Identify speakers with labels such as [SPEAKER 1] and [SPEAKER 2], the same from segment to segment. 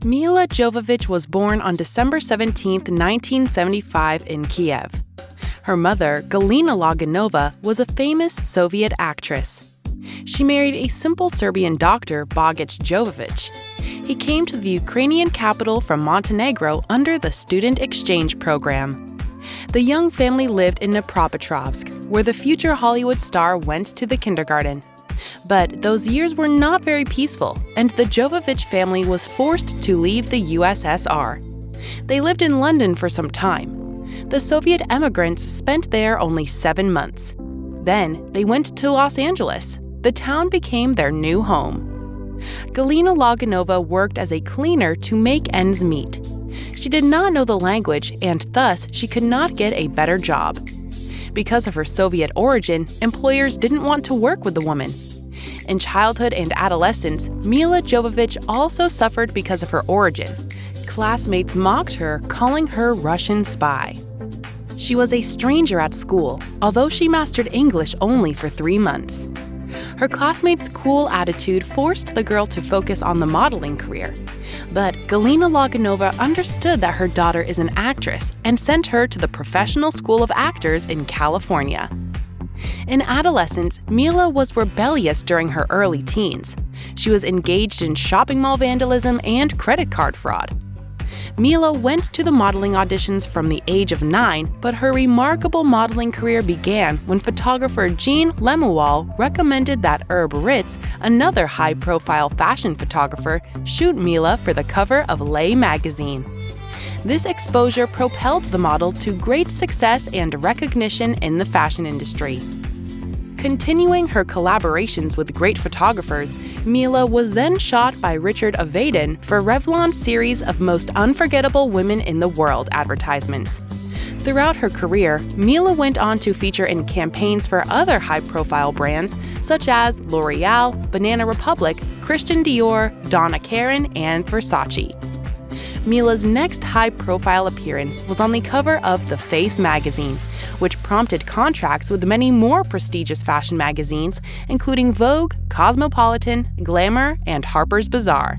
[SPEAKER 1] Milla Jovovich was born on December 17, 1975 in Kiev. Her mother, Galina Loginova, was a famous Soviet actress. She married a simple Serbian doctor, Bogich Jovovich. He came to the Ukrainian capital from Montenegro under the student exchange program. The young family lived in Dnepropetrovsk, where the future Hollywood star went to the kindergarten. But those years were not very peaceful, and the Jovovich family was forced to leave the USSR. They lived in London for some time. The Soviet emigrants spent there only 7 months. Then they went to Los Angeles. The town became their new home. Galina Loginova worked as a cleaner to make ends meet. She did not know the language, and thus she could not get a better job. Because of her Soviet origin, employers didn't want to work with the woman. In childhood and adolescence, Milla Jovovich also suffered because of her origin. Classmates mocked her, calling her Russian spy. She was a stranger at school, although she mastered English only for 3 months. Her classmates' cool attitude forced the girl to focus on the modeling career. But Galina Loginova understood that her daughter is an actress and sent her to the Professional School of Actors in California. In adolescence, Milla was rebellious during her early teens. She was engaged in shopping mall vandalism and credit card fraud. Milla went to the modeling auditions from the age of 9, but her remarkable modeling career began when photographer Jean Lemuel recommended that Herb Ritz, another high-profile fashion photographer, shoot Milla for the cover of Lay magazine. This exposure propelled the model to great success and recognition in the fashion industry. Continuing her collaborations with great photographers, Milla was then shot by Richard Avedon for Revlon's series of Most Unforgettable Women in the World advertisements. Throughout her career, Milla went on to feature in campaigns for other high-profile brands such as L'Oreal, Banana Republic, Christian Dior, Donna Karan, and Versace. Milla's next high-profile appearance was on the cover of The Face magazine, which prompted contracts with many more prestigious fashion magazines, including Vogue, Cosmopolitan, Glamour, and Harper's Bazaar.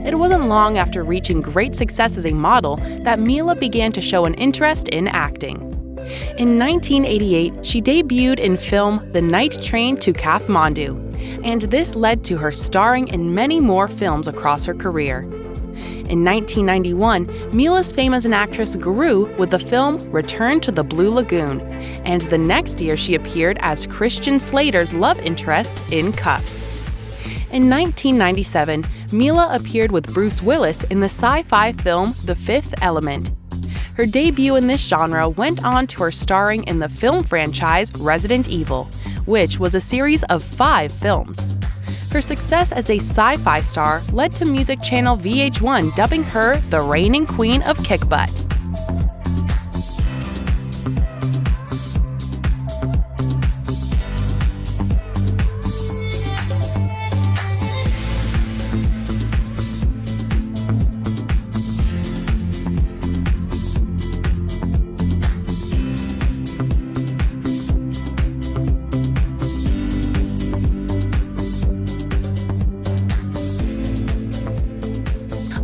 [SPEAKER 1] It wasn't long after reaching great success as a model that Milla began to show an interest in acting. In 1988, she debuted in film The Night Train to Kathmandu, and this led to her starring in many more films across her career. In 1991, Milla's fame as an actress grew with the film Return to the Blue Lagoon, and the next year she appeared as Christian Slater's love interest in Cuffs. In 1997, Milla appeared with Bruce Willis in the sci-fi film The Fifth Element. Her debut in this genre went on to her starring in the film franchise Resident Evil, which was a series of 5 films. Her success as a sci-fi star led to music channel VH1 dubbing her the reigning queen of kick butt.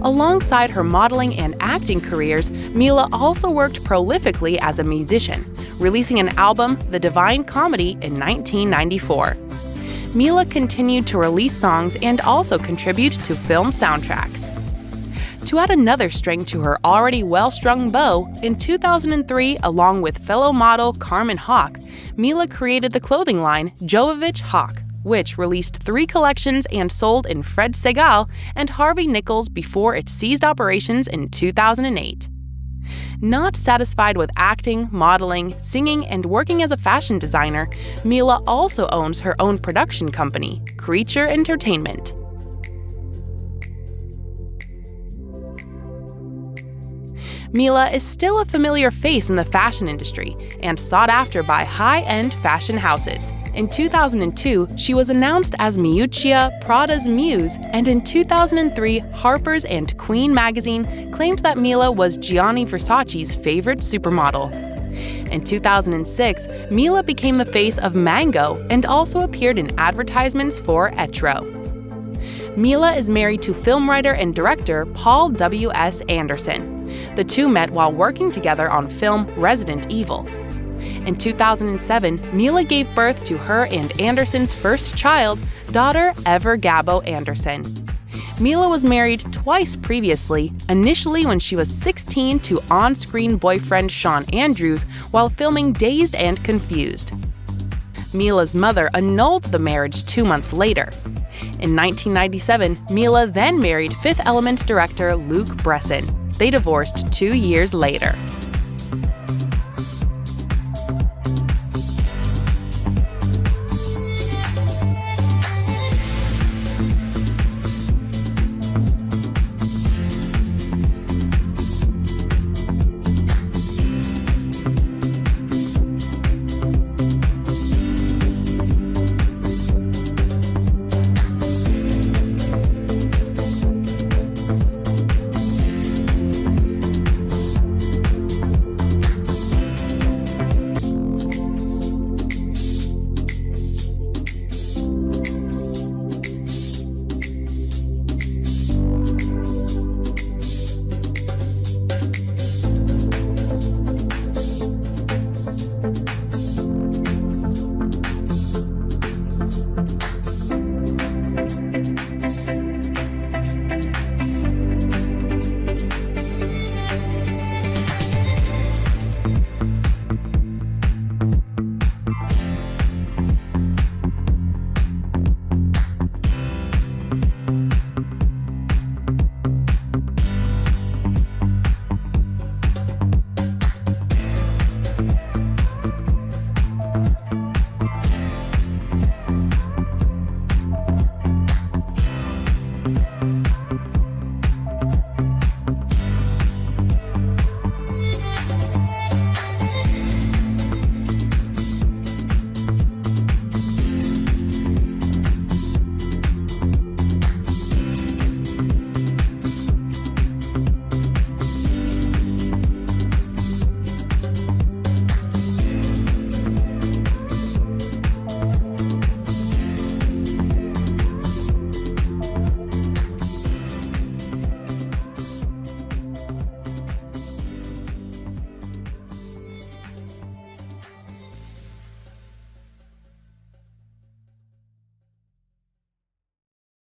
[SPEAKER 1] Alongside her modeling and acting careers, Milla also worked prolifically as a musician, releasing an album, The Divine Comedy, in 1994. Milla continued to release songs and also contribute to film soundtracks. To add another string to her already well-strung bow, in 2003, along with fellow model Carmen Hawk, Milla created the clothing line Jovovich Hawk, which released 3 collections and sold in Fred Segal and Harvey Nichols before it ceased operations in 2008. Not satisfied with acting, modeling, singing, and working as a fashion designer, Milla also owns her own production company, Creature Entertainment. Milla is still a familiar face in the fashion industry and sought after by high-end fashion houses. In 2002, she was announced as Miuccia, Prada's muse, and in 2003, Harper's and Queen magazine claimed that Milla was Gianni Versace's favorite supermodel. In 2006, Milla became the face of Mango and also appeared in advertisements for Etro. Milla is married to film writer and director Paul W.S. Anderson. The two met while working together on film Resident Evil. In 2007, Milla gave birth to her and Anderson's first child, daughter Ever Gabo Anderson. Milla was married twice previously, initially when she was 16 to on-screen boyfriend Sean Andrews while filming Dazed and Confused. Milla's mother annulled the marriage 2 months later. In 1997, Milla then married Fifth Element director Luc Besson. They divorced 2 years later.